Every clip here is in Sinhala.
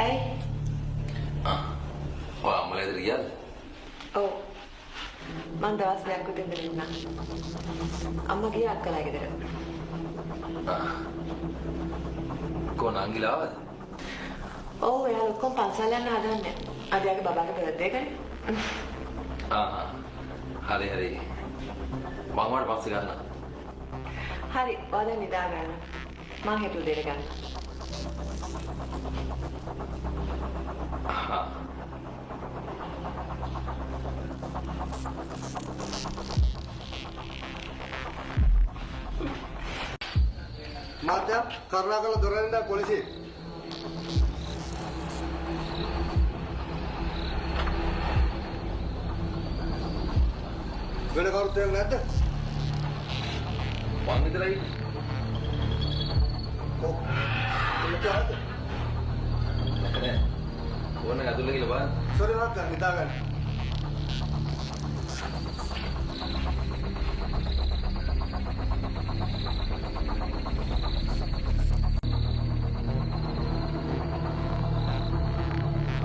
ඇයි? ඔයා මොලේද ගියාද? ඔව්. මං දවස් දෙකක් උදේ ඉඳලා අම්මා ගියා අක්කලා ගෙදර. කොහොන අංගිලාවද? ඔව් එයා ඔක්කොම පන්සල් යන්න හදන්නේ. අද යාගේ බබාගේ බර්ත්ඩේ එකනේ. හරි හරි. මම වඩ පස්සේ ගන්නවා. හරි, ඔයා දැන් නිදා ගන්න. මං හෙට උදේට ගන්න. මාත්‍යා කරුණාකර දොරෙන්ද පොලිසිය. වෙන කවුරුත් නැද්ද? මං විතරයි. ඔව්. එතනද? නෑ. ඕන ඇතුළේ ගිහලා බලන්න. සෝරි මාත්‍යා නිදා ගන්න.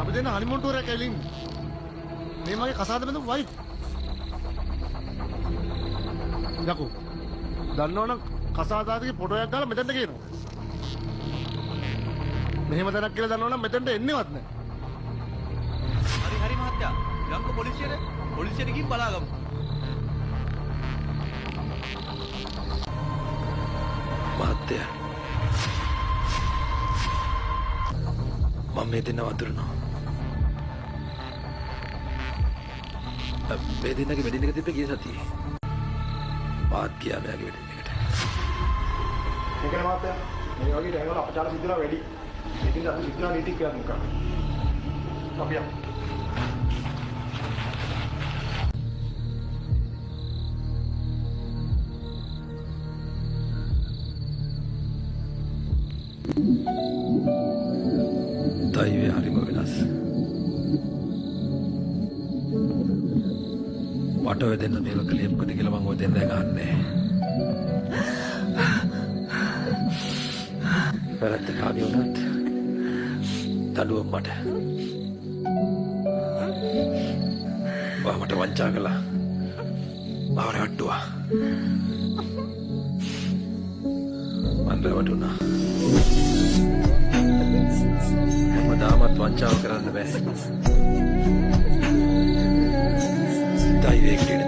අපි දෙන්න හනිමූන් ටූර් එකක් ඇවිලින්. මේ මගේ කසාද බඳපු වයිෆ්. යකෝ. දන්නවනම් කසාදාගේ ෆොටෝ එකක් දාලා මෙතෙන්ට ගේනවා. මෙහෙම තැනක් කියලා දන්නවනම් මෙතෙන්ට එන්නේවත් නැහැ. හරි මහත්තයා. යම්කෝ පොලිසියට ගිහින් බලාගමු. මහත්තයා. මම මේ දෙන්න වතුරනවා. මේ දෙන්නගේ වෙඩින් එක තිබ්බේ ගිය සතියේ. මාත් ගියා මෙයාගේ වෙඩින් එකට. මොකද මාත්‍යා මේ වගේ දැනවල අපචාර සිද්ධලා වැඩි. ඒකින්ද අපි විද්‍යා නීති ක්‍රියාත්මක කරනවා. අපි යමු. දෛවය හරිම වෙනස්. මට ඔය දෙන්න මේක කලේ මොකද කියලා මම ඔය දෙන්න ගන්නෑ. වැරද්ද කාගේ වුණත් දඬුවම් මට. ඔයා මට වංචා කළා. මාව රැවට්ටුවා. මන් රැවටුණා. හැමදාමත් වංචාව කරන්න බෑ. දෛවයකට